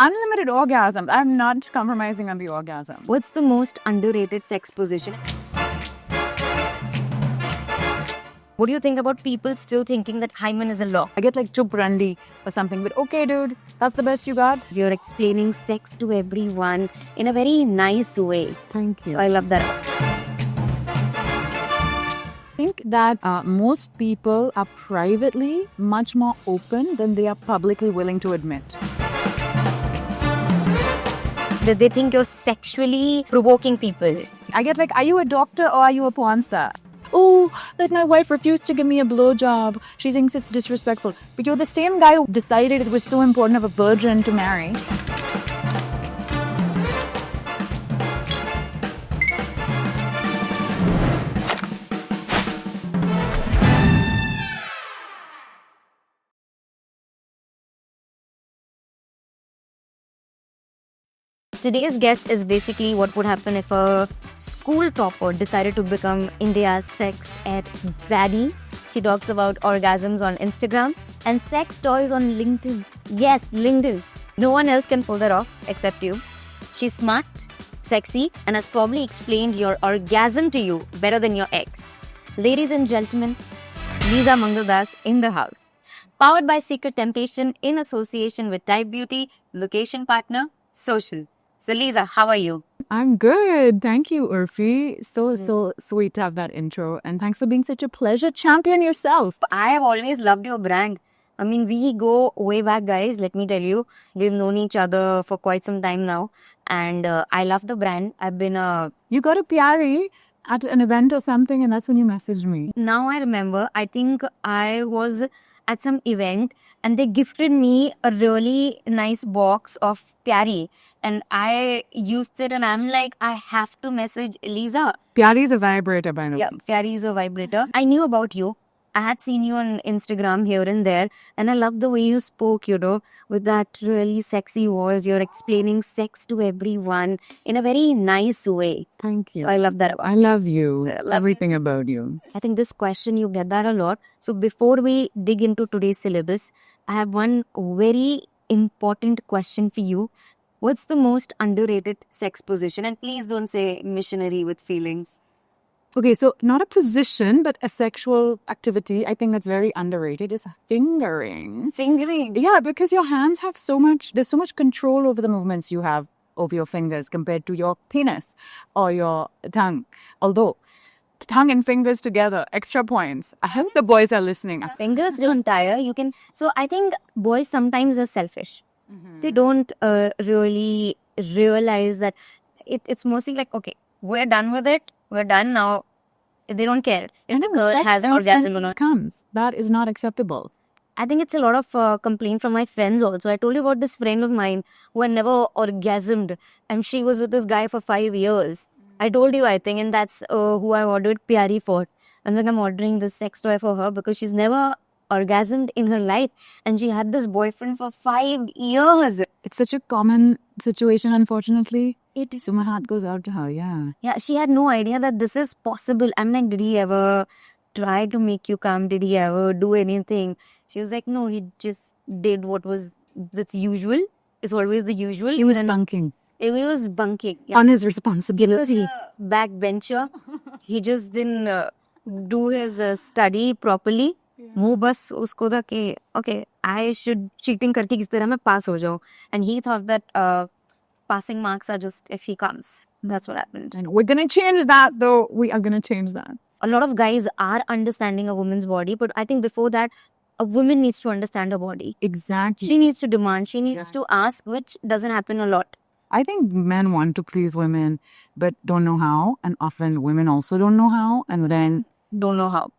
Unlimited orgasm. I'm not compromising on the orgasm. What's the most underrated sex position? What do you think about people still thinking that hymen is a law? I get like chup randi or something, but okay, dude, that's the best you got. You're explaining sex to everyone in a very nice way. Thank you. So I love that. I think that most people are privately much more open than they are publicly willing to admit. They think you're sexually provoking people. I get like, are you a doctor or are you a porn star? Oh, that my wife refused to give me a blowjob. She thinks it's disrespectful. But you're the same guy who decided it was so important of a virgin to marry. Today's guest is basically what would happen if a school topper decided to become India's sex ed baddie. She talks about orgasms on Instagram and sex toys on LinkedIn. Yes, LinkedIn. No one else can pull that off except you. She's smart, sexy, and has probably explained your orgasm to you better than your ex. Ladies and gentlemen, Lisa Mangaldas in the house. Powered by Secret Temptation in association with Type Beauty, location partner, Social. So Lisa, how are you? I'm good. Thank you, Urfi. So sweet to have that intro. And thanks for being such a pleasure. Champion yourself. I have always loved your brand. I mean, we go way back, guys. Let me tell you, we've known each other for quite some time now. And I love the brand. I've been You got a Pyari at an event or something, and that's when you messaged me. Now I remember, I think I was at some event and they gifted me a really nice box of Pyari. And I used it and I'm like, I have to message Lisa. Pyari is a vibrator, by the way. Yeah, Pyari is a vibrator. I knew about you. I had seen you on Instagram here and there. And I love the way you spoke, with that really sexy voice. You're explaining sex to everyone in a very nice way. Thank you. So I love that. I love you. love Everything about you. I think this question, you get that a lot. So before we dig into today's syllabus, I have one very important question for you. What's the most underrated sex position? And please don't say missionary with feelings. Okay, so not a position, but a sexual activity. I think that's very underrated is fingering. Fingering. Yeah, because your hands have there's so much control over the movements you have over your fingers compared to your penis or your tongue. Although, tongue and fingers together, extra points. I hope the boys are listening. Fingers don't tire. So I think boys sometimes are selfish. Mm-hmm. They don't really realize that it's mostly like, okay, we're done with it. We're done now. They don't care. If the girl has an orgasm or not. That is not acceptable. I think it's a lot of complaint from my friends also. I told you about this friend of mine who had never orgasmed and she was with this guy for 5 years. I told you, I think, and that's who I ordered Pyari for. And then I'm ordering this sex toy for her because she's never orgasmed in her life and she had this boyfriend for 5 years. It's such a common situation, unfortunately. It is. So my heart goes out to her, yeah. Yeah, she had no idea that this is possible. I'm like, did he ever try to make you come? Did he ever do anything? She was like, no, he just did that's usual. It's always the usual. He was bunking. He was bunking. Yeah. On his responsibility. Backbencher. He just didn't do his study properly. वो बस उसको था कि okay, I should cheating करके किस तरह मैं pass हो जाऊँ. And he thought that passing marks are just if he comes. That's what happened. And we're going to change that, though. We are going to change that. A lot of guys are understanding a woman's body, but I think before that, a woman needs to understand her body. Exactly. She needs to demand. She needs to ask, which doesn't happen a lot. I think men want to please women, but don't know how. And often women also don't know how. And then don't know how.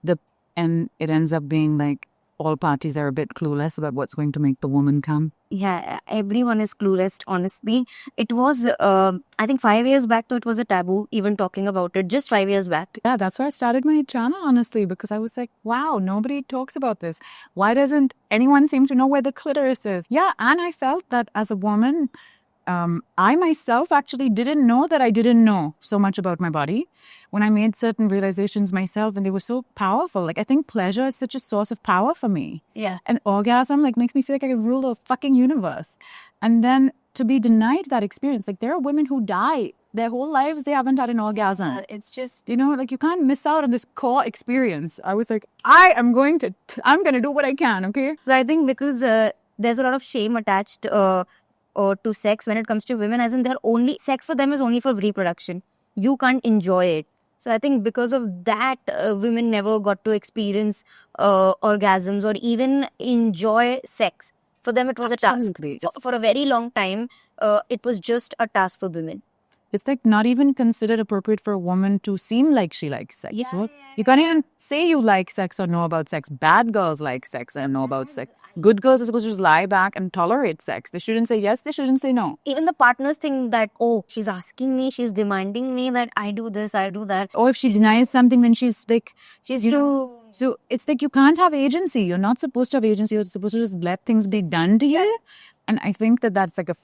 And it ends up being like all parties are a bit clueless about what's going to make the woman come. Yeah, everyone is clueless, honestly. It was, I think 5 years back, though, it was a taboo, even talking about it, just 5 years back. Yeah, that's why I started my channel, honestly, because I was like, wow, nobody talks about this. Why doesn't anyone seem to know where the clitoris is? Yeah, and I felt that as a woman, I myself actually didn't know that I didn't know so much about my body when I made certain realizations myself, and they were so powerful. Like, I think pleasure is such a source of power for me. Yeah. And orgasm, like, makes me feel like I can rule the fucking universe. And then to be denied that experience. Like, there are women who die their whole lives, they haven't had an orgasm. It's just You know, like, you can't miss out on this core experience. I was like, I'm going to do what I can, okay? So I think because there's a lot of shame attached or to sex when it comes to women, as in they're only sex for them is only for reproduction. You can't enjoy it. So I think because of that, women never got to experience orgasms or even enjoy sex. For them, it was Absolutely. a task. For a very long time, it was just a task for women. It's like not even considered appropriate for a woman to seem like she likes sex. Yeah, So yeah, you can't even say you like sex or know about sex. Bad girls like sex and know about sex. Good girls are supposed to just lie back and tolerate sex. They shouldn't say yes, they shouldn't say no. Even the partners think that, oh, she's asking me, she's demanding me that I do this, I do that. Or if she denies something, then she's like, She's you know, too... so it's like you can't have agency. You're not supposed to have agency. You're supposed to just let things be done to you. And I think that that's like a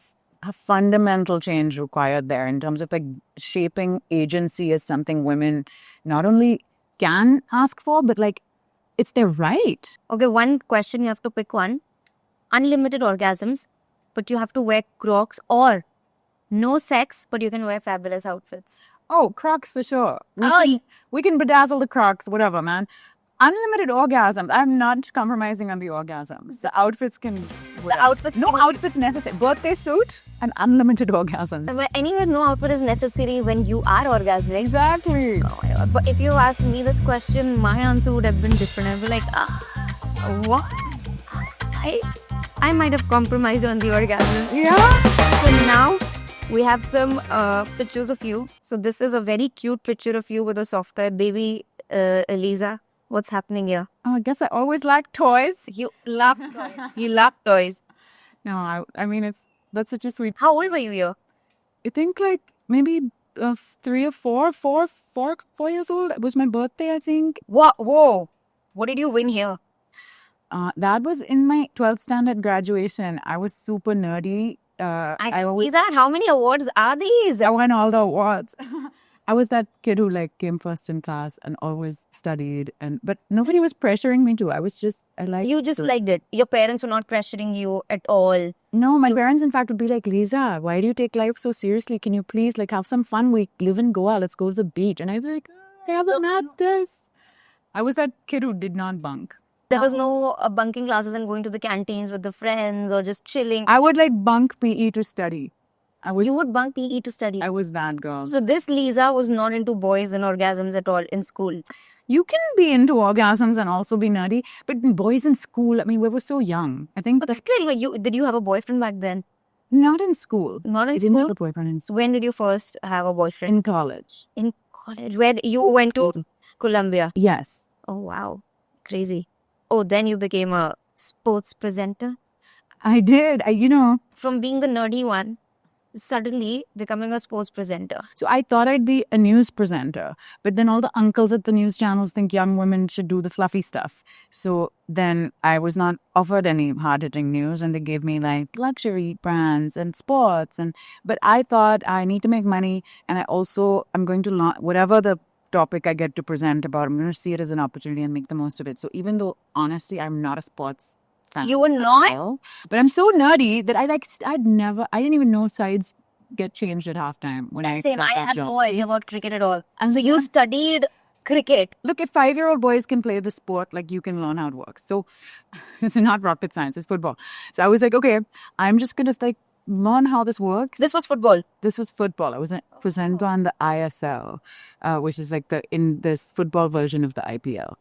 fundamental change required there in terms of like shaping agency as something women not only can ask for, but like it's their right. Okay, one question, you have to pick one. Unlimited orgasms, but you have to wear Crocs, or no sex, but you can wear fabulous outfits. Oh, Crocs for sure. We can bedazzle the Crocs, whatever, man. Unlimited orgasms. I'm not compromising on the orgasms. The outfits can... The outfits... No outfits necessary. Birthday suit and unlimited orgasms. But anyway, no outfit is necessary when you are orgasmic. Exactly. Oh my God. But if you asked me this question, my answer would have been different. I'd be like, what? I might have compromised on the orgasm. Yeah. So now we have some pictures of you. So this is a very cute picture of you with a software baby, Eliza. What's happening here? Oh, I guess I always like toys. You love toys. You love toys. No, I mean, that's such a sweet... How old were you here? I think like maybe 3 or 4 years old. It was my birthday, I think. Whoa. What did you win here? That was in my 12th standard graduation. I was super nerdy. I always... How many awards are these? I won all the awards. I was that kid who like came first in class and always studied, but nobody was pressuring me to. You just liked it. Your parents were not pressuring you at all. No, my parents in fact would be like, Lisa, why do you take life so seriously? Can you please like have some fun? We live in Goa. Let's go to the beach. And I'd be like, I haven't had this. I was that kid who did not bunk. There was no bunking classes and going to the canteens with the friends or just chilling. I would like bunk PE to study. You would bunk PE to study. I was that girl. So this Lisa was not into boys and orgasms at all in school. You can be into orgasms and also be nerdy, but boys in school, I mean, we were so young. I think. But still, did you have a boyfriend back then? Not in school. Not in I school? didn't have a boyfriend in school. When did you first have a boyfriend? In college. In college? Where you went to Columbia? Yes. Oh, wow. Crazy. Oh, then you became a sports presenter? I did. From being the nerdy one, suddenly becoming a sports presenter. So I thought I'd be a news presenter, but then all the uncles at the news channels think young women should do the fluffy stuff. So then I was not offered any hard-hitting news, and they gave me like luxury brands and sports. But I thought I need to make money, and I'm going to launch whatever the topic I get to present about. I'm going to see it as an opportunity and make the most of it. So even though honestly I'm not a sports fan, You were not? but I'm so nerdy that I didn't even know sides get changed at halftime when I Same, got I that had job. no idea about cricket at all. And So you studied cricket. Look, if 5-year-old boys can play the sport, like you can learn how it works. So it's not rocket science, it's football. So I was like, okay, I'm just gonna like learn how this works. This was football. This was football. I was a presenter on the ISL, which is like in this football version of the IPL.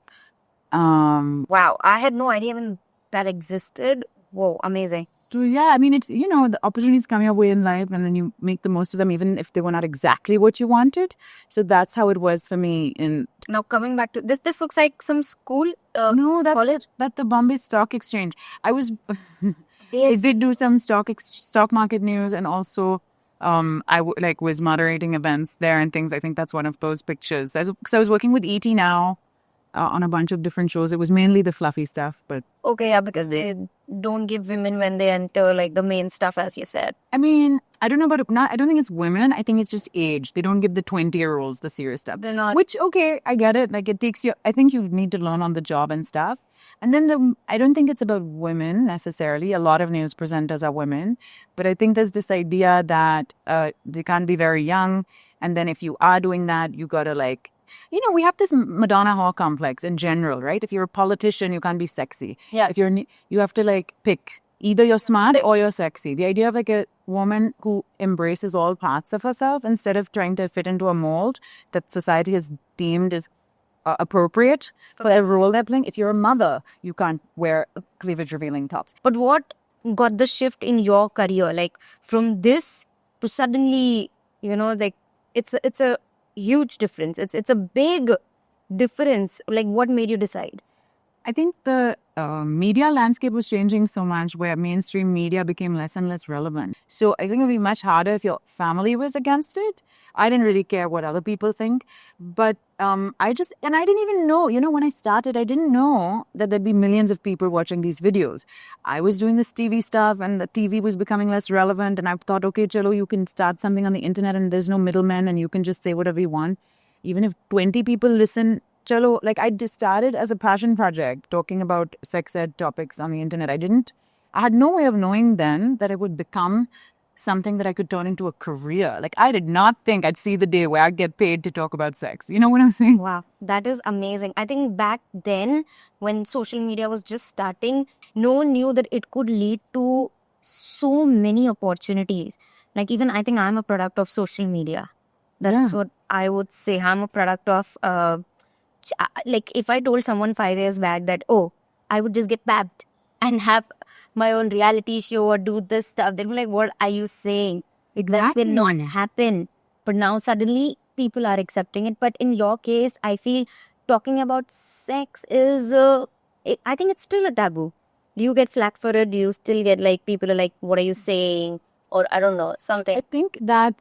Wow, I had no idea even that existed. Whoa, amazing. So yeah, I mean, the opportunities come your way in life, and then you make the most of them, even if they were not exactly what you wanted. So that's how it was for me. Now coming back to this, looks like some school. No, college. That's the Bombay Stock Exchange. I did do some stock market news, and also was moderating events there and things. I think that's one of those pictures. Because I was working with ET Now on a bunch of different shows. It was mainly the fluffy stuff, but Okay, yeah, because they don't give women when they enter like the main stuff, as you said. I mean, I don't know about I don't think it's women. I think it's just age. They don't give the 20-year-olds the serious stuff. They're not. Which, okay, I get it. Like, it takes you, I think you need to learn on the job and stuff. And then I don't think it's about women necessarily. A lot of news presenters are women. But I think there's this idea that they can't be very young. And then if you are doing that, you got to like, you know, we have this Madonna whore complex in general, right? If you're a politician, you can't be sexy. Yeah. If you have to like pick. Either you're smart or you're sexy. The idea of like a woman who embraces all parts of herself instead of trying to fit into a mold that society has deemed is appropriate for the role they're playing. If you're a mother, you can't wear cleavage revealing tops. But what got the shift in your career? Like from this to suddenly, you know, like it's a huge difference. It's a big difference. Like what made you decide? I think the media landscape was changing so much where mainstream media became less and less relevant. So I think it would be much harder if your family was against it. I didn't really care what other people think. But I didn't even know, you know, when I started, I didn't know that there'd be millions of people watching these videos. I was doing this TV stuff and the TV was becoming less relevant. And I thought, okay, chalo, you can start something on the internet and there's no middleman and you can just say whatever you want. Even if 20 people listen, chalo, like I just started as a passion project talking about sex ed topics on the internet. I had no way of knowing then that it would become something that I could turn into a career. Like I did not think I'd see the day where I'd get paid to talk about sex. You know what I'm saying? Wow, that is amazing. I think back then when social media was just starting, no one knew that it could lead to so many opportunities. Like even I think I'm a product of social media. That's what I would say. I'm a product of like if I told someone 5 years back that, oh, I would just get babbed and have my own reality show or do this stuff, they'd be like, what are you saying? That will not happen. But now suddenly people are accepting it. But in your case, I feel talking about sex is, I think it's still a taboo. Do you get flack for it? Do you still get like people are like, what are you saying? Or I don't know, something. I think that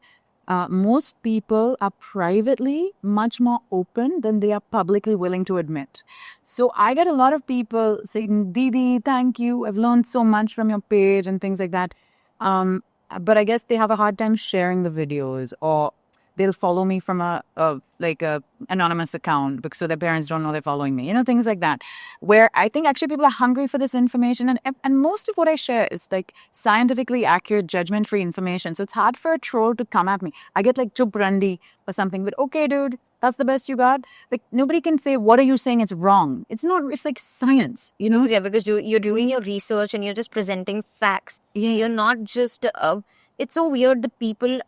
most people are privately much more open than they are publicly willing to admit. So I get a lot of people saying, Didi, thank you. I've learned so much from your page and things like that. But I guess they have a hard time sharing the videos or they'll follow me from a anonymous account because so their parents don't know they're following me. You know, things like that. Where I think actually people are hungry for this information and most of what I share is like scientifically accurate, judgment-free information. So it's hard for a troll to come at me. I get like chup randi or something, but okay, dude, that's the best you got. Like nobody can say, what are you saying? It's wrong. It's not, it's like science, you know? Yeah, because you're doing your research and you're just presenting facts. You're not just... it's so weird that people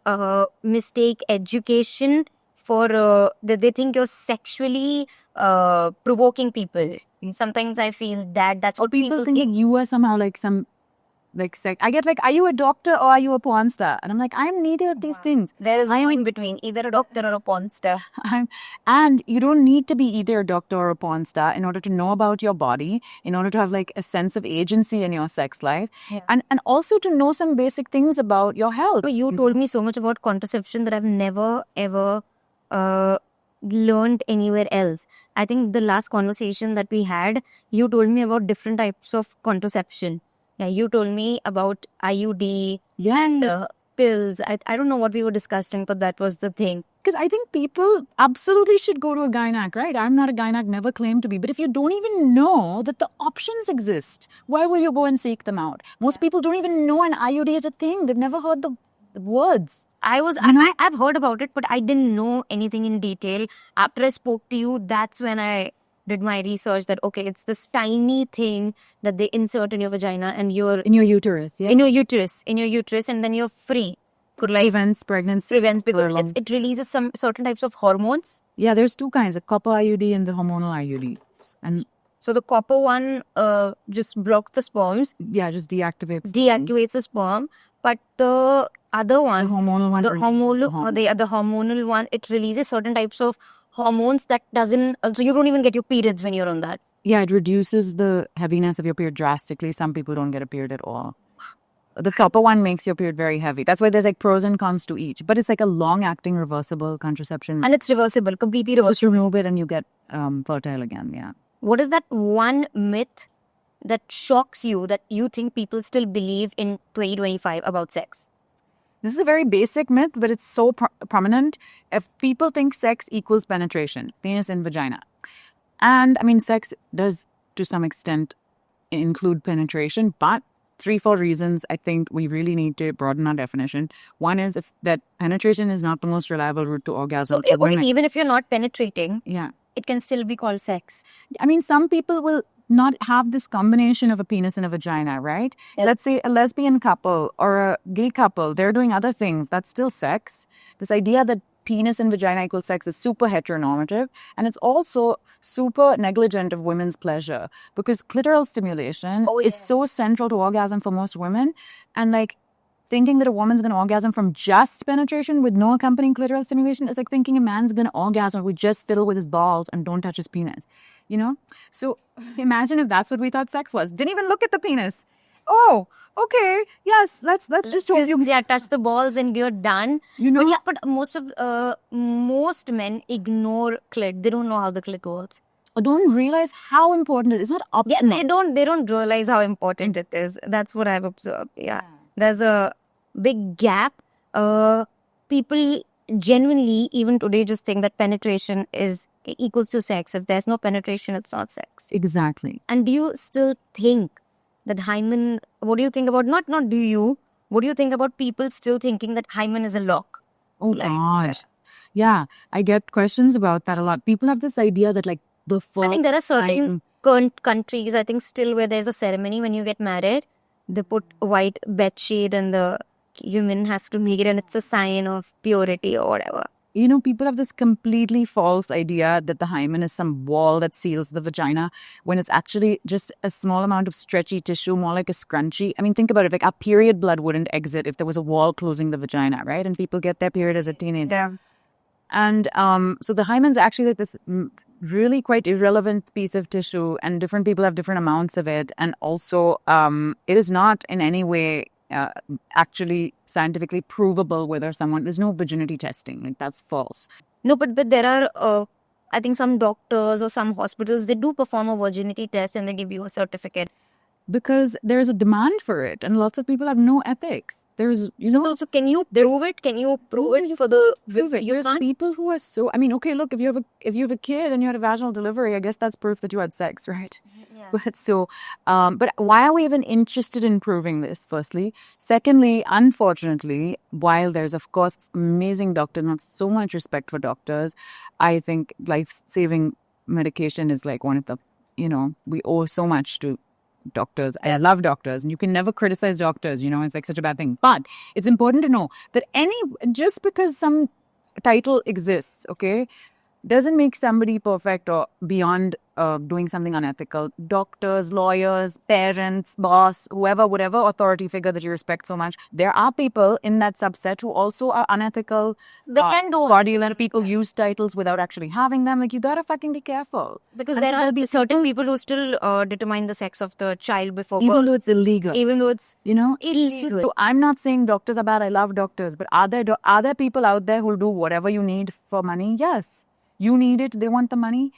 mistake education for that they think you're sexually provoking people. Sometimes I feel that's what people think that you are somehow like some like sex. I get like, are you a doctor or are you a porn star? And I'm like, I'm neither of these things. There is no in between, either a doctor or a porn star. And you don't need to be either a doctor or a porn star in order to know about your body, in order to have like a sense of agency in your sex life, and also to know some basic things about your health. You told me so much about contraception that I've never ever learned anywhere else. I think the last conversation that we had, you told me about different types of contraception. Yeah, you told me about IUD and pills. I don't know what we were discussing, but that was the thing. Because I think people absolutely should go to a gynac, right? I'm not a gynac, never claimed to be. But if you don't even know that the options exist, why will you go and seek them out? Most people don't even know an IUD is a thing. They've never heard the words. I've heard about it, but I didn't know anything in detail. After I spoke to you, that's when I did my research that, okay, it's this tiny thing that they insert in your vagina and you're... In your uterus, yeah? In your uterus, and then you're free. Could like... Prevents pregnancy. Prevents because it releases some certain types of hormones. Yeah, there's two kinds, a copper IUD and the hormonal IUD. And so the copper one just blocks the sperms. Yeah, just deactivates the sperm. But the other one... The hormonal one. The hormonal one, it releases certain types of hormones that doesn't... So you don't even get your periods when you're on that. Yeah, it reduces the heaviness of your period drastically. Some people don't get a period at all. The copper one makes your period very heavy. That's why there's like pros and cons to each. But it's like a long-acting reversible contraception. And it's reversible, completely reversible. Just remove it and you get fertile again, yeah. What is that one myth that shocks you, that you think people still believe in 2025 about sex? This is a very basic myth, but it's so prominent. If people think sex equals penetration, penis and vagina. And I mean, sex does to some extent include penetration, but 3-4 reasons I think we really need to broaden our definition. One is that penetration is not the most reliable route to orgasm. So even if you're not penetrating, yeah, it can still be called sex. I mean, some people will not have this combination of a penis and a vagina, right? Yes. Let's say a lesbian couple or a gay couple, they're doing other things. That's still sex. This idea that penis and vagina equals sex is super heteronormative, and it's also super negligent of women's pleasure, because clitoral stimulation is so central to orgasm for most women. And like thinking that a woman's going to orgasm from just penetration with no accompanying clitoral stimulation is like thinking a man's going to orgasm with just fiddle with his balls and don't touch his penis, you know? So imagine if that's what we thought sex was. Didn't even look at the penis. Oh, okay, yes, let's just touch the balls and you're done. You know? But most men ignore clit. They don't know how the clit works. Or don't realize how important it is. It's not optional. Yeah, they don't realize how important it is. That's what I've observed. Yeah. There's a big gap. People genuinely, even today, just think that penetration is equals to sex. If there's no penetration, it's not sex. Exactly. And do you still think that hymen, what do you think about, not do you, what do you think about people still thinking that hymen is a lock? Oh, gosh. Yeah, I get questions about that a lot. People have this idea that like the first I think there are certain countries, I think still, where there's a ceremony when you get married. They put a white bedsheet and the human has to make it, and it's a sign of purity or whatever. You know, people have this completely false idea that the hymen is some wall that seals the vagina, when it's actually just a small amount of stretchy tissue, more like a scrunchie. I mean, think about it. Like our period blood wouldn't exit if there was a wall closing the vagina, right? And people get their period as a teenager. Yeah. And so the hymen's actually like this really quite irrelevant piece of tissue, and different people have different amounts of it. And also, it is not in any way actually scientifically provable whether there's no virginity testing. Like, that's false. No, but there are, I think some doctors or some hospitals, they do perform a virginity test and they give you a certificate. Because there's a demand for it, and lots of people have no ethics. There's, so can you prove it? Can you prove it for the? There's people who are so. I mean, okay, look, if you have a kid and you had a vaginal delivery, I guess that's proof that you had sex, right? Yeah. But so, but why are we even interested in proving this? Firstly, secondly, unfortunately, while there's of course amazing doctors, not so much respect for doctors, I think life-saving medication is like one of the. We owe so much to doctors. I love doctors, and you can never criticize doctors, it's like such a bad thing. But it's important to know that just because some title exists, okay, doesn't make somebody perfect or beyond doing something unethical. Doctors, lawyers, parents, boss, whoever, whatever authority figure that you respect so much, there are people in that subset who also are unethical. They can do fraudulent. People use titles without actually having them. Like, you gotta fucking be careful. Because there will be certain people who still determine the sex of the child before birth. Even though it's illegal. Even though it's illegal. So I'm not saying doctors are bad. I love doctors. But are there people out there who'll do whatever you need for money? Yes. You need it. They want the money.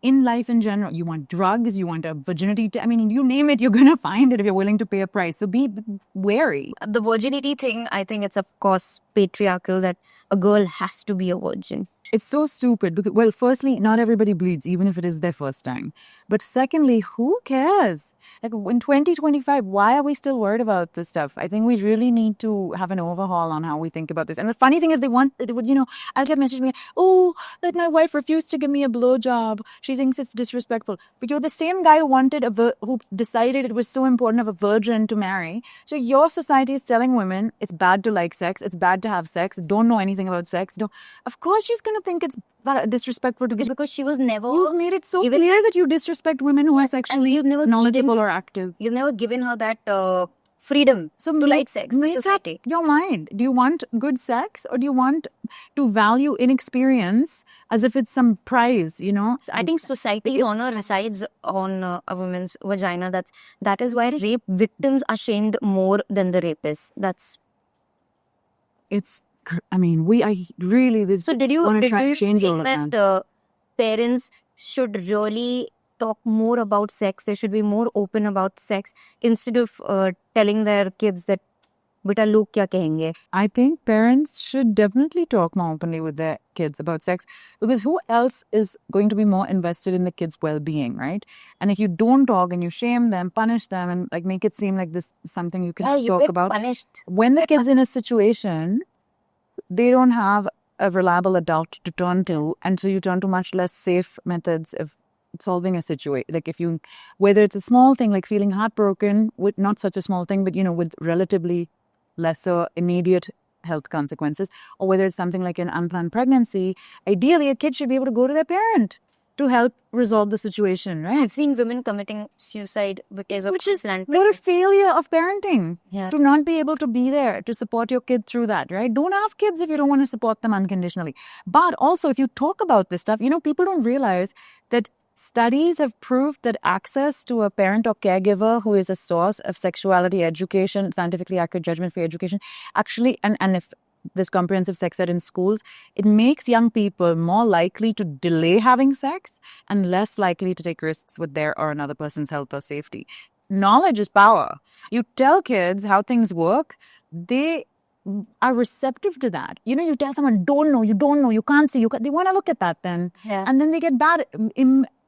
In life in general, you want drugs, you want a virginity. I mean, you name it, you're going to find it if you're willing to pay a price. So be wary. The virginity thing, I think it's of course patriarchal, that a girl has to be a virgin. It's so stupid because, well, firstly, not everybody bleeds, even if it is their first time. But secondly, who cares? Like, in 2025, why are we still worried about this stuff? I think we really need to have an overhaul on how we think about this. And the funny thing is, I'll get message me, oh, that my wife refused to give me a blowjob. She thinks it's disrespectful. But you're the same guy who decided it was so important of a virgin to marry. So your society is telling women it's bad to like sex, it's bad to have sex, don't know anything about sex. Of course she's going to think it's disrespectful because she was never. You've made it so clear that you disrespect women who are sexually knowledgeable or active. You've never given her that freedom to like sex. The society. Your mind. Do you want good sex, or do you want to value inexperience as if it's some prize? I think society's honor resides on a woman's vagina. That is why rape victims are shamed more than the rapists. I really. So did you think that parents should really talk more about sex. They should be more open about sex instead of telling their kids that beta log kya kahenge. I think parents should definitely talk more openly with their kids about sex, because who else is going to be more invested in the kids' well-being, right? And if you don't talk and you shame them, punish them, and like make it seem like this is something you can You talk get about, punished. when the kid's in a situation, they don't have a reliable adult to turn to, and so you turn to much less safe methods of solving a situation. Like if you, whether it's a small thing like feeling heartbroken, with not such a small thing, but with relatively lesser immediate health consequences, or whether it's something like an unplanned pregnancy, ideally a kid should be able to go to their parent to help resolve the situation, right? I've seen women committing suicide because of Which is unplanned what a failure of parenting. Yeah. To not be able to be there to support your kid through that, right? Don't have kids if you don't want to support them unconditionally. But also, if you talk about this stuff, people don't realize that studies have proved that access to a parent or caregiver who is a source of sexuality education, scientifically accurate judgment-free education, actually, and if this comprehensive sex ed in schools, it makes young people more likely to delay having sex and less likely to take risks with their or another person's health or safety. Knowledge is power. You tell kids how things work, they are receptive to that. You tell someone, you don't know, you can't see, they want to look at that then. Yeah. And then they get bad,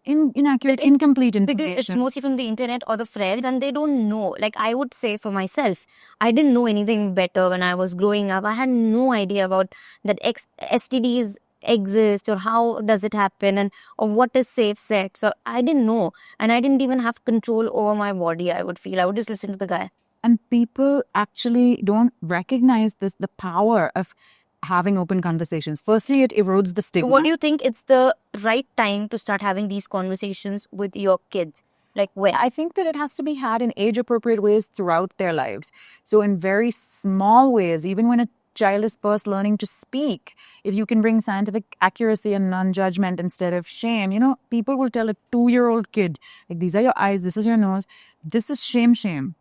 inaccurate, incomplete Because information. it's mostly from the internet or the friends, and they don't know. Like I would say for myself, I didn't know anything better when I was growing up. I had no idea about that STDs exist or how does it happen or what is safe sex. So I didn't know, and I didn't even have control over my body. I would just listen to the guy. And people actually don't recognize the power of having open conversations. Firstly, it erodes the stigma. What do you think it's the right time to start having these conversations with your kids? Like when? I think that it has to be had in age-appropriate ways throughout their lives. So in very small ways, even when a child is first learning to speak, if you can bring scientific accuracy and non-judgment instead of shame, people will tell a 2-year-old kid, like, these are your eyes, this is your nose, this is shame.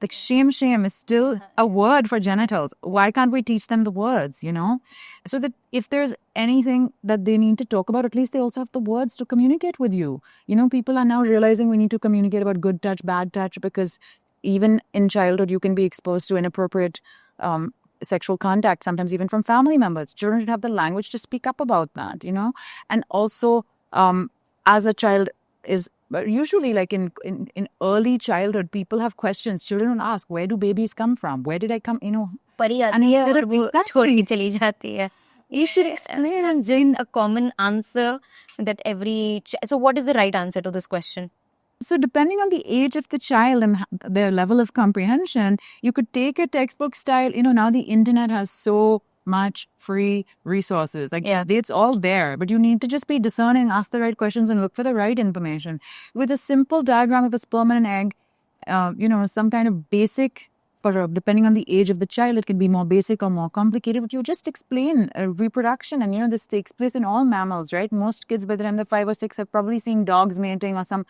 Like shame is still a word for genitals. Why can't we teach them the words, So that if there's anything that they need to talk about, at least they also have the words to communicate with you. People are now realizing we need to communicate about good touch, bad touch, because even in childhood, you can be exposed to inappropriate sexual contact, sometimes even from family members. Children should have the language to speak up about that, And also, as a child is... But usually, like in early childhood, people have questions. Children don't ask, where do babies come from? Where did I come? And you should explain a common answer that so what is the right answer to this question? So depending on the age of the child and their level of comprehension, you could take a textbook style. Now the internet has so much free resources. It's all there, but you need to just be discerning, ask the right questions, and look for the right information. With a simple diagram of a sperm and an egg, some kind of basic, depending on the age of the child, it can be more basic or more complicated, but you just explain reproduction. And, this takes place in all mammals, right? Most kids by the time they're 5 or 6 have probably seen dogs mating or some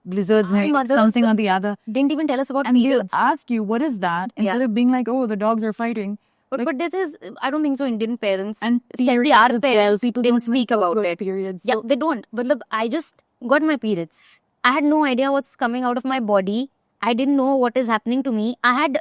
lizards mating, something or the other. Didn't even tell us about and periods. They'll ask you, what is that? Instead of being like, oh, the dogs are fighting. But this is, I don't think so, Indian parents, and especially our parents, people didn't speak about it. Periods. Yeah, they don't. But look, I just got my periods. I had no idea what's coming out of my body. I didn't know what is happening to me. I had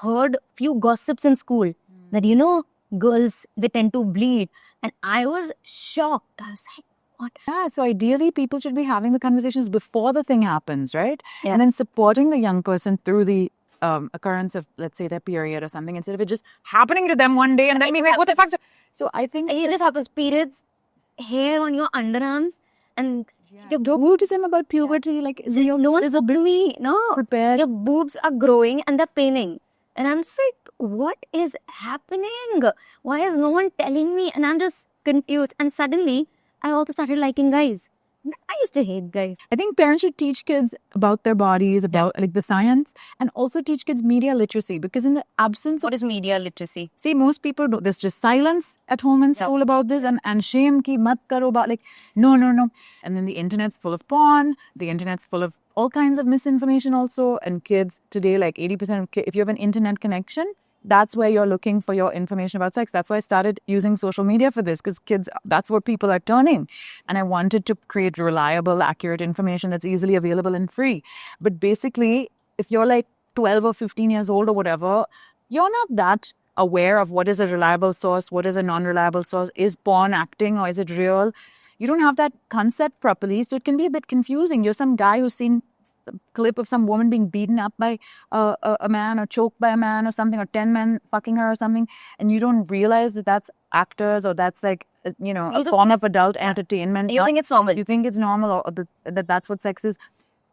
heard few gossips in school that, girls, they tend to bleed. And I was shocked. I was like, what? Yeah, so ideally, people should be having the conversations before the thing happens, right? Yeah. And then supporting the young person through the occurrence of, let's say, their period or something, instead of it just happening to them one day and then being like, what the fuck? So I think it just happens. Periods, hair on your underarms, and your boobs about puberty, no one's me. No, prepared. Your boobs are growing and they're paining, and I'm just like, what is happening? Why is no one telling me? And I'm just confused. And suddenly, I also started liking guys. I used to hate guys. I think parents should teach kids about their bodies, about the science, and also teach kids media literacy, because in the absence What is media literacy? See, most people don't. There's just silence at home and school about this, and shame ki mat karo about no. And then the internet's full of porn. The internet's full of all kinds of misinformation also. And kids today, 80% of kids, if you have an internet connection, that's where you're looking for your information about sex. That's why I started using social media for this, because kids, that's where people are turning. And I wanted to create reliable, accurate information that's easily available and free. But basically, if you're like 12 or 15 years old or whatever, you're not that aware of what is a reliable source, what is a non-reliable source. Is porn acting or is it real? You don't have that concept properly, so it can be a bit confusing. You're some guy who's seen a clip of some woman being beaten up by a man, or choked by a man or something, or 10 men fucking her or something, and you don't realize that that's actors, or that's like, a form of adult entertainment. You think it's normal. You think it's normal, or that that's what sex is.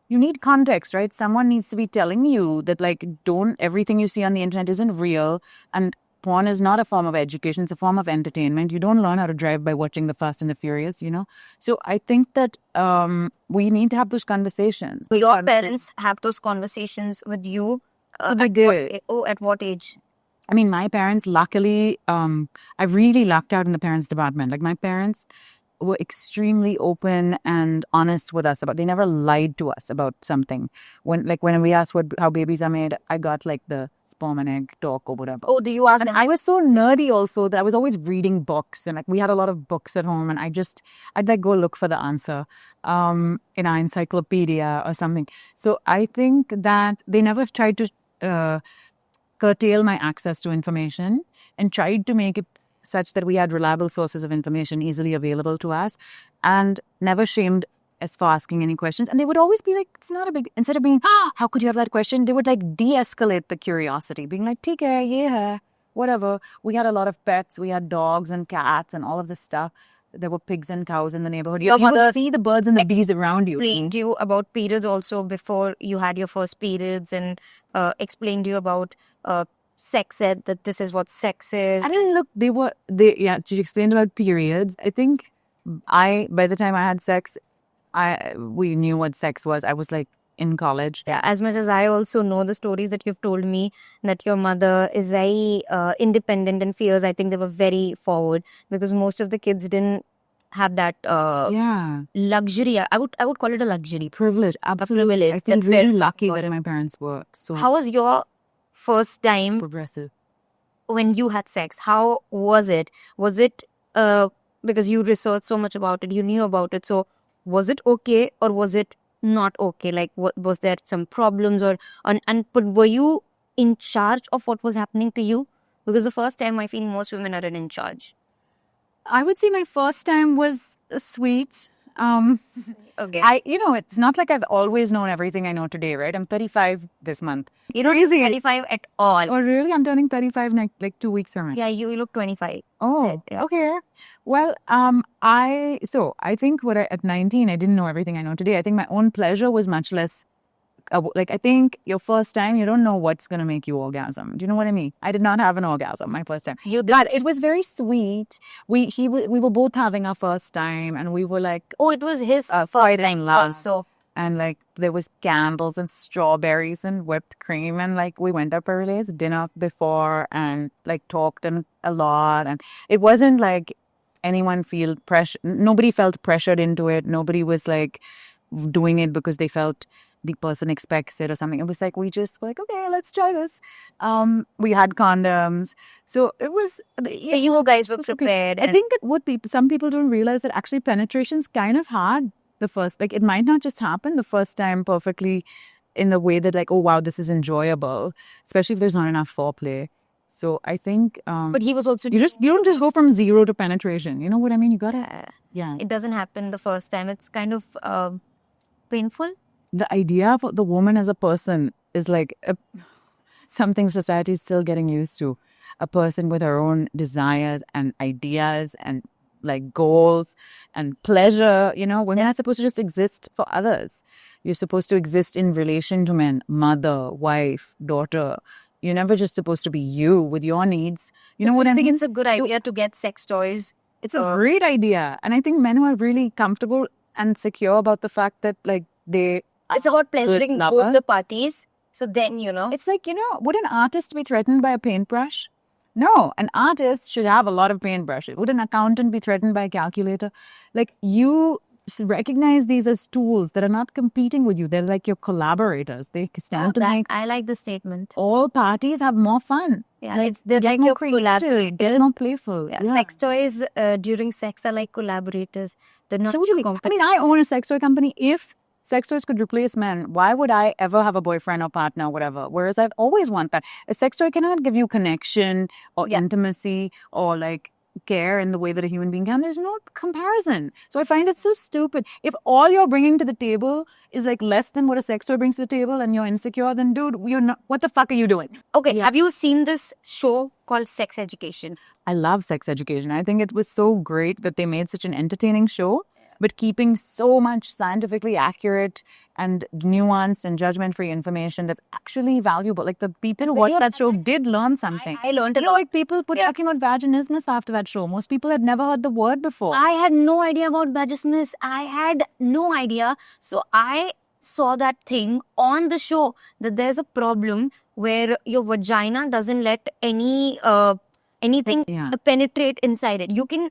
You need context, right? Someone needs to be telling you that, like, don't, everything you see on the internet isn't real, and porn is not a form of education, it's a form of entertainment. You don't learn how to drive by watching The Fast and the Furious, So I think that we need to have those conversations. So your parents have those conversations with you? They did. At what age? I mean, my parents, luckily, I really lucked out in the parents department. Like, my parents were extremely open and honest with us they never lied to us about something. When we asked how babies are made, I got like the sperm and egg talk or whatever. Oh, do you ask them? I was so nerdy also that I was always reading books, and like we had a lot of books at home, and I'd like go look for the answer in our encyclopedia or something. So I think that they never tried to curtail my access to information, and tried to make it such that we had reliable sources of information easily available to us, and never shamed us for asking any questions. And they would always be like, it's not a big, instead of being, how could you have that question? They would like de-escalate the curiosity, being like, take care, yeah, whatever. We had a lot of pets. We had dogs and cats and all of this stuff. There were pigs and cows in the neighborhood. You would see the birds and the bees around you. Explained you about periods also before you had your first periods, and explained you about sex ed, that this is what sex is. I mean, look, she explained about periods. I think by the time I had sex, we knew what sex was. I was like in college. Yeah, as much as I also know the stories that you've told me, that your mother is very independent and fears, I think they were very forward, because most of the kids didn't have that luxury. I would call it a luxury. Privilege, absolutely. I think really lucky that my parents were. So how was your first time progressive when you had sex? How was it? Was it because you researched so much about it, you knew about it, so was it okay or was it not okay? Like, was there some problems, but were you in charge of what was happening to you? Because the first time, I feel most women aren't in charge. I would say my first time was sweet. Okay. It's not like I've always known everything I know today, right? I'm 35 this month. You don't look 35 at all. Oh, really? I'm turning 35 like 2 weeks from now. Yeah, you look 25. Oh, yeah. Okay. Well, I think at 19, I didn't know everything I know today. I think my own pleasure was much less. I think your first time, you don't know what's going to make you orgasm. Do you know what I mean? I did not have an orgasm my first time. It was very sweet. We were both having our first time, and we were like, it was his first time also. And like there was candles and strawberries and whipped cream, and like we went up early as dinner before, and like talked a lot, and it wasn't like anyone feel pressure. Nobody felt pressured into it. Nobody was like doing it because they felt the person expects it or something. It was like, we just were like, okay, let's try this. We had condoms. So it was... You guys were prepared. I think some people don't realize that actually penetration's kind of hard. It might not just happen the first time perfectly in the way that like, oh wow, this is enjoyable, especially if there's not enough foreplay. So I think... but he was also... You don't just go from zero to penetration. You know what I mean? You gotta... Yeah. It doesn't happen the first time. It's kind of painful. The idea of the woman as a person is like something society is still getting used to. A person with her own desires and ideas and like goals and pleasure. Women are supposed to just exist for others. You're supposed to exist in relation to men, mother, wife, daughter. You're never just supposed to be you with your needs. You know what I think? It's a good idea to get sex toys. It's a great idea. And I think men who are really comfortable and secure about the fact that like it's about pleasuring both the parties. So then, It's like, would an artist be threatened by a paintbrush? No, an artist should have a lot of paintbrushes. Would an accountant be threatened by a calculator? Like recognize these as tools that are not competing with you. They're like your collaborators. They stand to make I like the statement. all parties have more fun. Yeah, Like, they're get like more your creative, collaborators. get more playful. Yeah, Yeah. sex toys during sex are like collaborators. They're not Totally. I mean, I own a sex toy company. If sex toys could replace men, why would I ever have a boyfriend or partner or whatever? Whereas I've always want that. A sex toy cannot give you connection or Yeah. intimacy or like care in the way that a human being can. There's no comparison. So I find it so stupid. If all you're bringing to the table is like less than what a sex toy brings to the table and you're insecure, then dude, you're not, what the fuck are you doing? Okay, have you seen this show called Sex Education? I love sex education. I think it was so great that they made such an entertaining show, but keeping so much scientifically accurate and nuanced and judgment-free information that's actually valuable. Like the people who watched that show did learn something. I learned a You know, lot. like people put talking about vaginismus after that show. Most people had never heard the word before. I had no idea about vaginismus. I had no idea. So I saw that thing on the show that there's a problem where your vagina doesn't let anything Yeah. penetrate inside it. You can,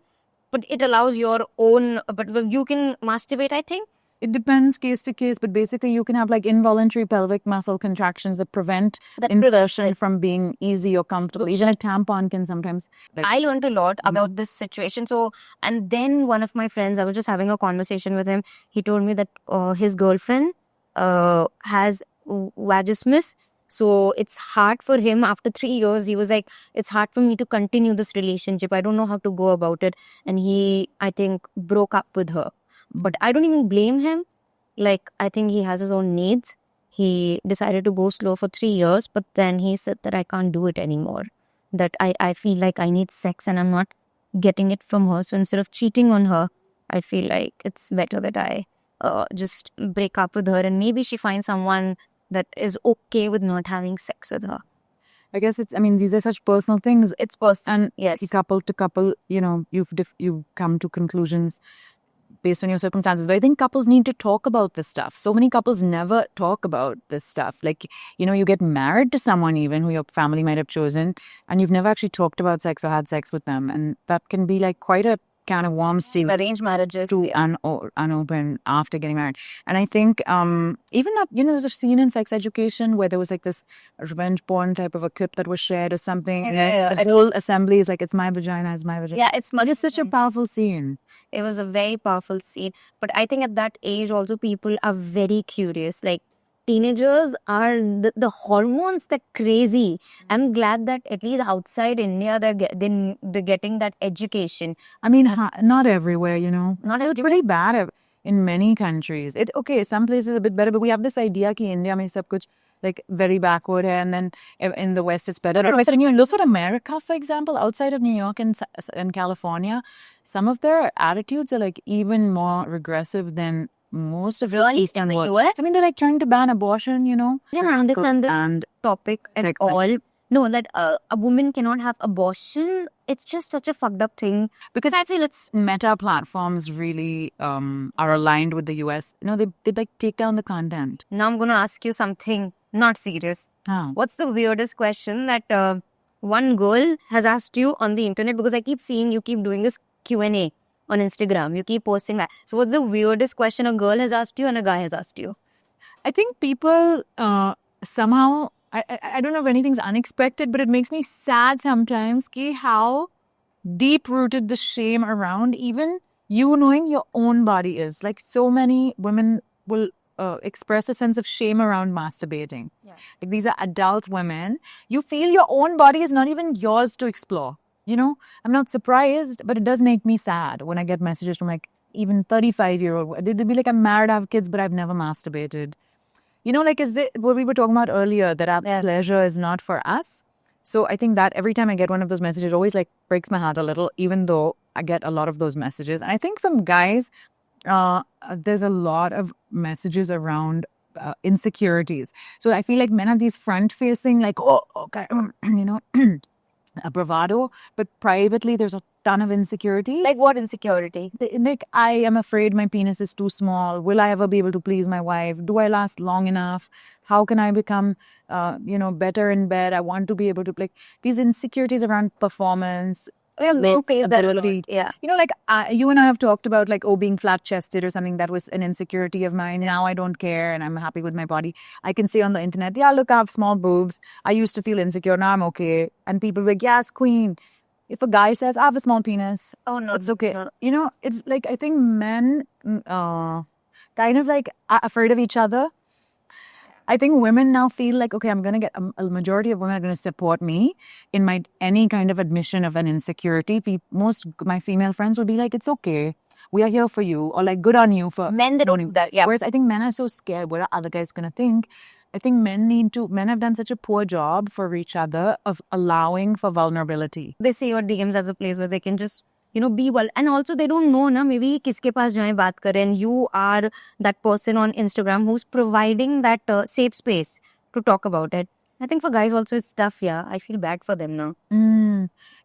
but it allows your own, but you can masturbate, I think. It depends case to case, but basically you can have like involuntary pelvic muscle contractions that prevent inversion from being easy or comfortable. Even a tampon can sometimes. I learned a lot about this situation. So, and then one of my friends, I was just having a conversation with him. He told me that his girlfriend has vaginismus. So it's hard for him after 3 years. He was like, it's hard for me to continue this relationship. I don't know how to go about it. And he, I think, broke up with her. But I don't even blame him. Like, I think he has his own needs. He decided to go slow for 3 years, but then he said that I can't do it anymore. That I feel like I need sex and I'm not getting it from her. So instead of cheating on her, I feel like it's better that I just break up with her and maybe she finds someone that is okay with not having sex with her. I guess it's, I mean, these are such personal things. It's personal. And Yes. couple to couple, you know, you've come to conclusions based on your circumstances. But I think couples need to talk about this stuff. So many couples never talk about this stuff. Like, you know, you get married to someone even who your family might have chosen, and you've never actually talked about sex or had sex with them. And that can be like quite a kind of warm steam Arranged marriages. to unopened after getting married. And I think even that, you know, there's a scene in Sex Education where there was like this revenge porn type of a clip that was shared or something. Yeah. The whole assembly is like, it's my vagina, it's my vagina. Yeah, it's much. It's such a powerful scene. It was a very powerful scene. But I think at that age also people are very curious. Like teenagers are the hormones, they're crazy. I'm glad that at least outside India they're getting that education. I mean, not everywhere, you know. Not It's pretty bad in many countries. Okay, some places a bit better, but we have this idea that India mein sab kuch like very backward hai, and then in the West it's better. And you look at America, for example, outside of New York and California, some of their attitudes are like even more regressive than most of the Eastern world. US? I mean, they're like trying to ban abortion, you know. I don't understand this And topic at sex- all. No, that a woman cannot have abortion. It's just such a fucked up thing. because I feel it's Meta platforms really are aligned with the US. You know, they like take down the content. now I'm gonna ask you something not serious. Oh. What's the weirdest question that one girl has asked you on the internet? Because I keep seeing you keep doing this Q&A on Instagram. You keep posting that. So what's the weirdest question a girl has asked you and a guy has asked you? I think people somehow, I don't know if anything's unexpected, but it makes me sad sometimes ki how deep-rooted the shame around even you knowing your own body is. Like so many women will express a sense of shame around masturbating. Yeah. Like these are adult women. You feel your own body is not even yours to explore. You know, I'm not surprised, but it does make me sad when I get messages from like even 35-year-old. They'd be like, I'm married, I have kids, but I've never masturbated. You know, like what we were talking about earlier, that our pleasure is not for us. So I think that every time I get one of those messages, it always like breaks my heart a little, even though I get a lot of those messages. And I think from guys, there's a lot of messages around insecurities. So I feel like men are these front-facing, like, oh, okay, you know, a bravado, but privately there's a ton of insecurity. Like what insecurity? Like, I am afraid my penis is too small. Will I ever be able to please my wife? Do I last long enough? How can I become, better in bed? I want to be able to, like, these insecurities around performance, Low pays that a lot. ability. Yeah. You know, like you and I have talked about like, oh, being flat chested or something that was an insecurity of mine. Now I don't care and I'm happy with my body. I can say on the internet, yeah, look, I have small boobs. I used to feel insecure. Now I'm okay. And people are like, yes, queen. If a guy says, I have a small penis, Oh no. it's okay. No. You know, it's like, I think men kind of like are afraid of each other. I think women now feel like, okay, I'm going to get a majority of women are going to support me in my any kind of admission of an insecurity. Most my female friends will be like, it's okay. We are here for you, or like, good on you for Men, they don't do that. Yeah. Whereas I think men are so scared. What are other guys going to think? I think men have done such a poor job for each other of allowing for vulnerability. They see your DMs as a place where they can just, be well. And also they don't know, maybe kiske paas jaye baat kare, and you are that person on Instagram who's providing that safe space to talk about it. I think for guys also it's tough, yeah. I feel bad for them now.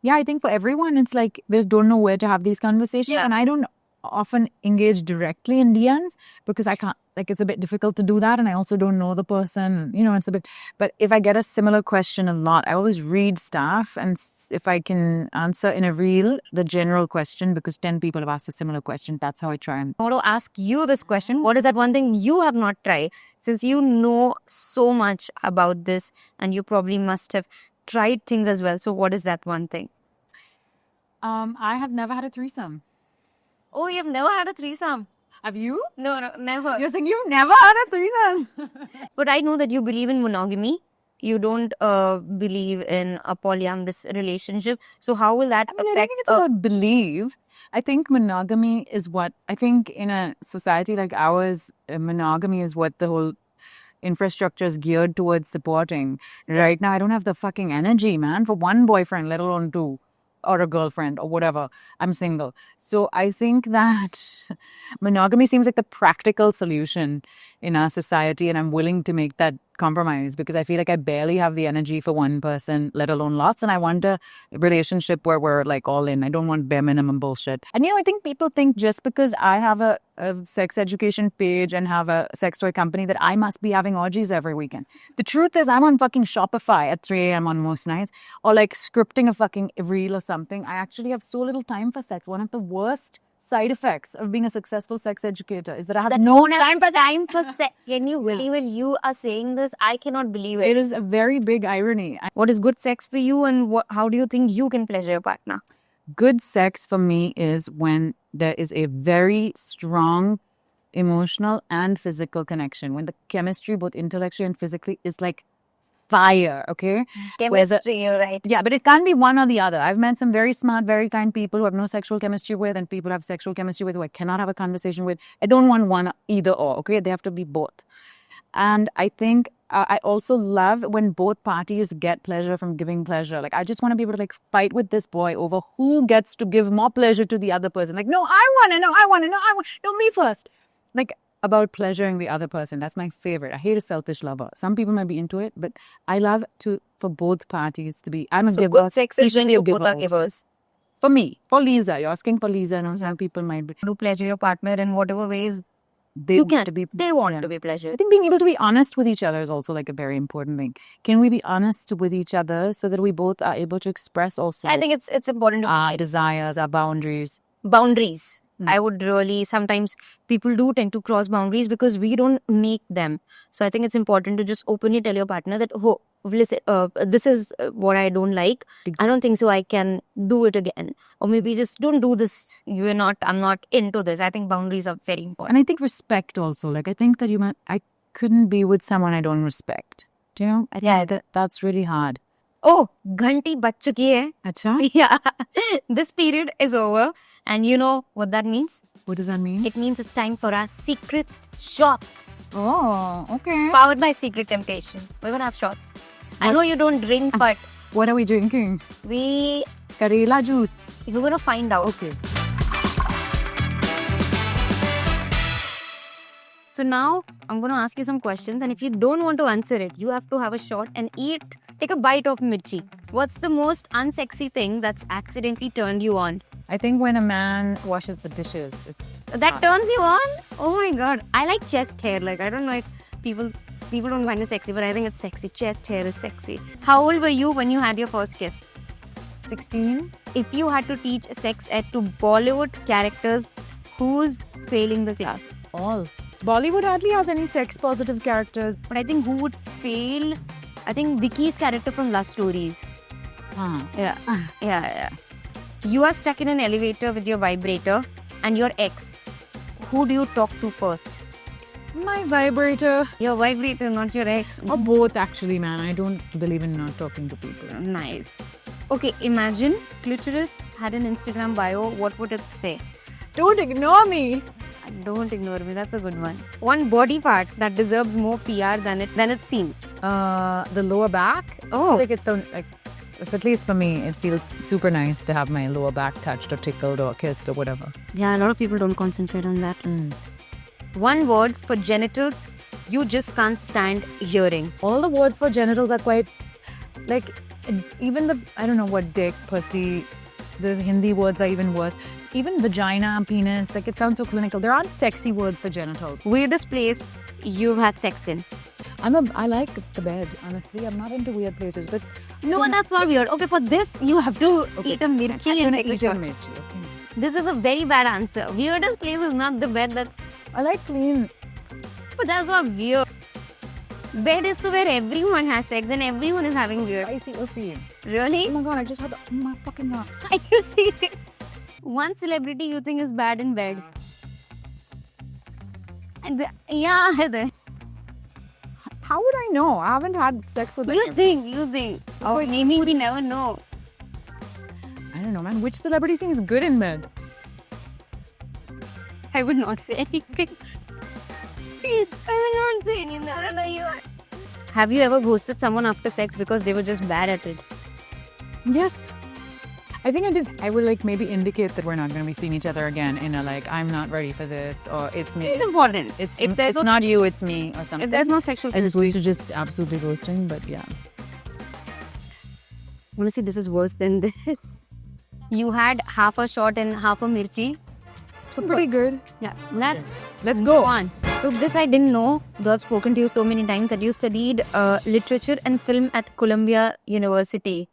Yeah, I think for everyone, it's like they just don't know where to have these conversations. Yeah. And I don't often engage directly in DMs because I can't, like, it's a bit difficult to do that. And I also don't know the person, it's a bit, but if I get a similar question a lot, I always read stuff. And if I can answer in a reel, the general question, because 10 people have asked a similar question, that's how I try and. I want to ask you this question. What is that one thing you have not tried? Since you know so much about this and you probably must have tried things as well. So what is that one thing? I have never had a threesome. Oh, you've never had a threesome? Have you? No, never. You're saying you've never had a threesome? But I know that you believe in monogamy. You don't believe in a polyamorous relationship. So how will that I affect? don't think it's about believe. I think monogamy is what, I think in a society like ours, monogamy is what the whole infrastructure is geared towards supporting. Right now, I don't have the fucking energy, man, for one boyfriend, let alone two, or a girlfriend, or whatever. I'm single. So I think that monogamy seems like the practical solution in our society, and I'm willing to make that compromise because I feel like I barely have the energy for one person, let alone lots. And I want a relationship where we're like all in. I don't want bare minimum bullshit. And I think people think just because I have a sex education page and have a sex toy company that I must be having orgies every weekend. The truth is I'm on fucking Shopify at 3 a.m. on most nights, or like scripting a fucking reel or something. I actually have so little time for sex. One of the worst side effects of being a successful sex educator is that I have no time for sex. Can you believe it? You are saying this. I cannot believe it. It is a very big irony. What is good sex for you, and how do you think you can pleasure your partner? Good sex for me is when there is a very strong emotional and physical connection. When the chemistry, both intellectually and physically, is like fire, okay? Chemistry, you're right. Yeah, but it can't be one or the other. I've met some very smart, very kind people who have no sexual chemistry with, and people who have sexual chemistry with who I cannot have a conversation with. I don't want one either or, okay? They have to be both. And I think I also love when both parties get pleasure from giving pleasure. Like, I just want to be able to like fight with this boy over who gets to give more pleasure to the other person. Like, no, I want me first. Like, about pleasuring the other person. That's my favorite. I hate a selfish lover. Some people might be into it, but I love for both parties to be. I'm a giver. Good sex is when you both are givers. For me, for Lisa, you're asking for Lisa, and some people might be. To pleasure your partner in whatever ways they want to be pleasured. I think being able to be honest with each other is also like a very important thing. Can we be honest with each other so that we both are able to express also? I think it's important to our desires, our boundaries. I would really, sometimes people do tend to cross boundaries because we don't make them. So I think it's important to just openly tell your partner that, oh, listen, this is what I don't like. I don't think so I can do it again. Or maybe just don't do this. I'm not into this. I think boundaries are very important. And I think respect also. Like, I think that I couldn't be with someone I don't respect. Do you know? I think that's really hard. Oh, Ghanti bach chuki hai. Acha? Yeah. This period is over. And you know what that means? What does that mean? It means it's time for our secret shots. Oh, okay. Powered by Secret Temptation. We're going to have shots. I know you don't drink, but... What are we drinking? Karela juice. We're going to find out. Okay. So now, I'm going to ask you some questions. And if you don't want to answer it, you have to have a shot and take a bite of mirchi. What's the most unsexy thing that's accidentally turned you on? I think when a man washes the dishes. That turns you on? Oh my god. I like chest hair. Like, I don't know if people don't find it sexy, but I think it's sexy. Chest hair is sexy. How old were you when you had your first kiss? 16. If you had to teach sex ed to Bollywood characters, who's failing the class? All. Bollywood hardly has any sex positive characters. But I think who would fail? I think Vicky's character from Love Stories. Huh. Yeah. You are stuck in an elevator with your vibrator and your ex. Who do you talk to first? My vibrator. Your vibrator, not your ex. Or both, actually, man. I don't believe in not talking to people. Nice. Okay, imagine Clitoris had an Instagram bio. What would it say? Don't ignore me. Don't ignore me. That's a good one. One body part that deserves more PR than it seems. The lower back. Oh. Like it's so like, if at least for me, it feels super nice to have my lower back touched or tickled or kissed or whatever. Yeah, a lot of people don't concentrate on that. One word for genitals you just can't stand hearing. All the words for genitals are quite like even the I don't know what dick, pussy, the Hindi words are even worse. Even vagina, penis, like it sounds so clinical. There aren't sexy words for genitals. Weirdest place you've had sex in? I like the bed, honestly. I'm not into weird places, but No, that's not weird. Okay, for this you have to eat a mirchi and take a shot. okay. This is a very bad answer. Weirdest place is not the bed. I like clean. But that's not weird. Bed is to where everyone has sex and everyone is having weird. Spicy or clean. Really? Oh my god, I just had the, oh my fucking god. Are you serious? One celebrity you think is bad in bed? Yeah. How would I know? I haven't had sex with You think. Oh, maybe we never know. I don't know, man. Which celebrity seems good in bed? I would not say anything. Please, I will not say anything. Have you ever ghosted someone after sex because they were just bad at it? Yes. I think I did. I would like maybe indicate that we're not going to be seeing each other again in a like, I'm not ready for this, or it's me. It's important. It's If not you, it's me, or something. If there's no sexual I just used to just absolutely ghosting, but yeah. Honestly, this is worse than this. You had half a shot and half a mirchi. So pretty good. Yeah, let's go on. So this I didn't know. Though I've spoken to you so many times that you studied literature and film at Columbia University.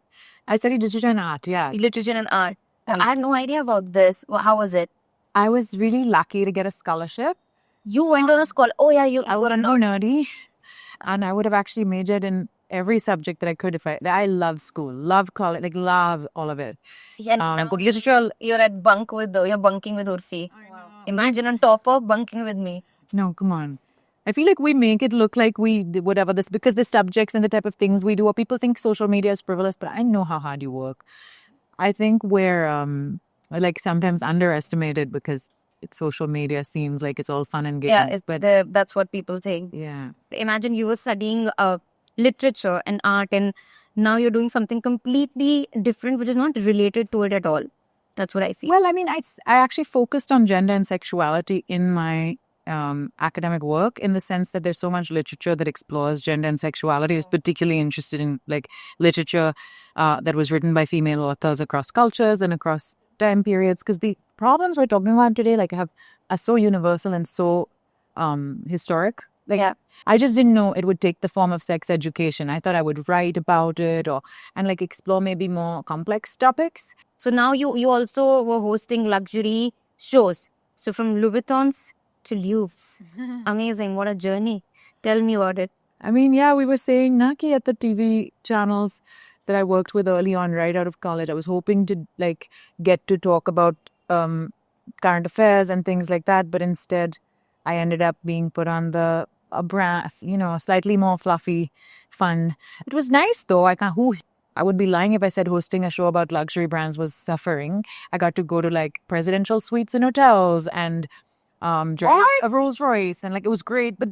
I studied literature and art, yeah. Literature and art. I had no idea about this. How was it? I was really lucky to get a scholarship. You went on a school. Oh yeah, I was no nerdy. And I would have actually majored in every subject that I could if I love school, love college, like love all of it. Yeah, literature, you're bunking with Urfi. Imagine on top of bunking with me. No, come on. I feel like we make it look like we did whatever this because the subjects and the type of things we do, or people think social media is frivolous, but I know how hard you work. I think we're like sometimes underestimated because social media seems like it's all fun and games. Yeah, that's what people think. Yeah. Imagine you were studying literature and art, and now you're doing something completely different, which is not related to it at all. That's what I feel. Well, I mean, I actually focused on gender and sexuality in my academic work, in the sense that there's so much literature that explores gender and sexuality. I was particularly interested in like literature that was written by female authors across cultures and across time periods, because the problems we're talking about today are so universal and so historic. Like, I just didn't know it would take the form of sex education. I thought I would write about it and like explore maybe more complex topics. So now you also were hosting luxury shows. So from Louboutins to Louvres. Amazing. What a journey. Tell me about it. I mean, yeah, we were saying Naki at the TV channels that I worked with early on, right out of college. I was hoping to like get to talk about current affairs and things like that. But instead, I ended up being put on a brand, slightly more fluffy, fun. It was nice though. I would be lying if I said hosting a show about luxury brands was suffering. I got to go to like presidential suites in hotels and drive a Rolls Royce, and like it was great. But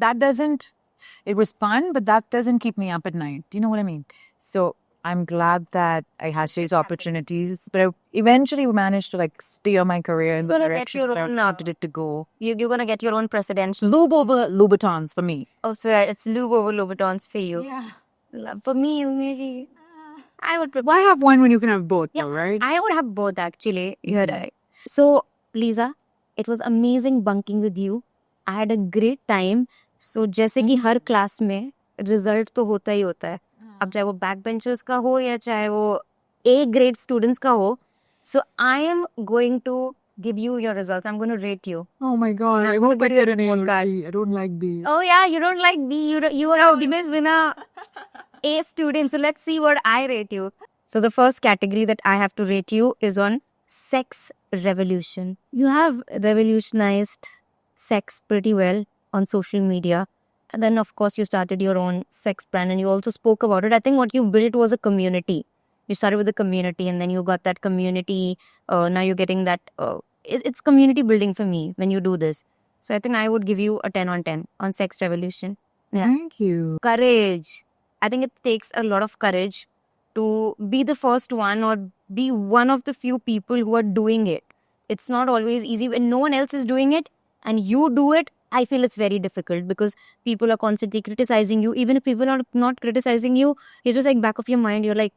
it was fun, but that doesn't keep me up at night. Do you know what I mean? So I'm glad that I had these opportunities, but I eventually managed to like steer my career in the direction I wanted it to go. You're going to get your own presidential. Loube over Louboutins for me. Oh, so it's Loube over Louboutins for you. Yeah. For me, maybe I would prefer. Why have one when you can have both, though, right? I would have both, actually. You're right. So, Lisa, it was amazing bunking with you. I had a great time. So, जैसे कि हर class में result तो होता ही होता है. अब चाहे वो बैक बेंचर्स का हो या चाहे वो A grade students ka ho. So I am going to give you your results. I'm going to rate you. Oh my god, Yeah, I I'm won't gonna get put an you A on or card. B. I don't like B. Oh yeah, you don't like B. You are optimist winner. A student. So let's see what I rate you. So the first category that I have to rate you is on sex revolution. You have revolutionized sex pretty well on social media. And then of course you started your own sex brand and you also spoke about it. I think what you built was a community. You started with a community and then you got that community. Now you're getting that. It's community building for me when you do this. So I think I would give you a 10 on 10 on sex revolution. Yeah. Thank you. Courage. I think it takes a lot of courage to be the first one or be one of the few people who are doing it. It's not always easy when no one else is doing it and you do it. I feel it's very difficult because people are constantly criticizing you. Even if people are not criticizing you, you're just like back of your mind, you're like,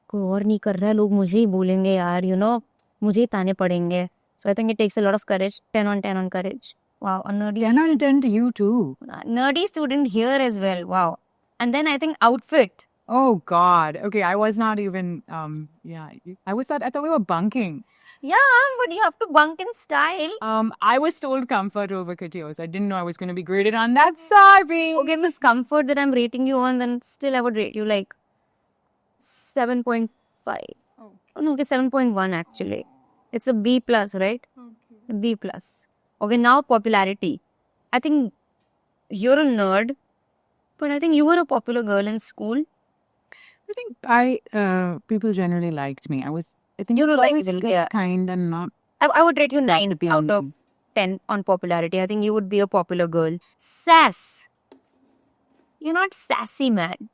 कोई और नहीं कर रहा है, लोग मुझे ही बोलेंगे यार, मुझे ही ताने पड़ेंगे. So I think it takes a lot of courage. 10 on 10 on courage. Wow, a nerdy 10 out of 10 to you too. nerdy student here as well. Wow. And then I think outfit. Oh god. Okay, I was not even I thought we were bunking. Yeah, but you have to bunk in style. I was told comfort over couture, so I didn't know I was going to be graded on that. Sorry. Okay, if it's comfort that I'm rating you on, then still I would rate you like 7.5. Oh no, okay, 7.1 actually. It's a B plus, right? Okay. B plus. Okay, now popularity. I think you're a nerd, but I think you were a popular girl in school. I think people generally liked me. I think You were always likable, yeah. kind and not. I would rate you 9 be out of 10 on popularity. I think you would be a popular girl. Sass. You're not sassy, man.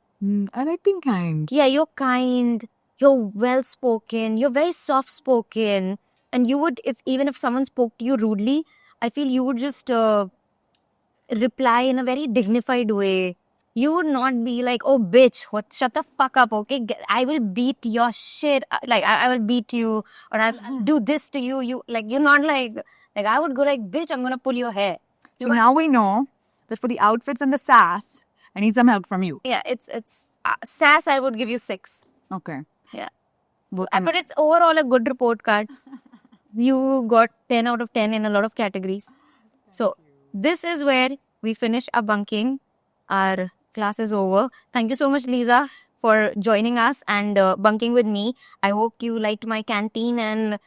I like being kind. Yeah, you're kind. You're well spoken. You're very soft spoken. And you would, even if someone spoke to you rudely, I feel you would just reply in a very dignified way. You would not be like, oh, bitch, shut the fuck up, okay? I will beat your shit. Like, I will beat you or I'll do this to you. You're not like I would go like, bitch, I'm going to pull your hair. So now we know that for the outfits and the sass, I need some help from you. Yeah, it's sass, I would give you 6. Okay. Yeah. But it's overall a good report card. You got 10 out of 10 in a lot of categories. So this is where we finish our bunking. Our class is over. Thank you so much, Lisa, for joining us and bunking with me. I hope you liked my canteen and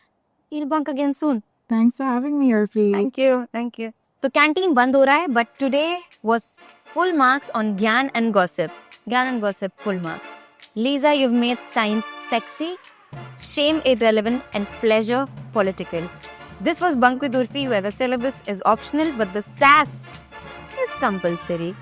we'll bunk again soon. Thanks for having me, Urfi. Thank you. Thank you. So canteen band ho raha hai, but today was full marks on Gyan and Gossip. Gyan and Gossip, full marks. Lisa, you've made science sexy, shame irrelevant, and pleasure political. This was Bunk with Urfi, where the syllabus is optional, but the sass is compulsory.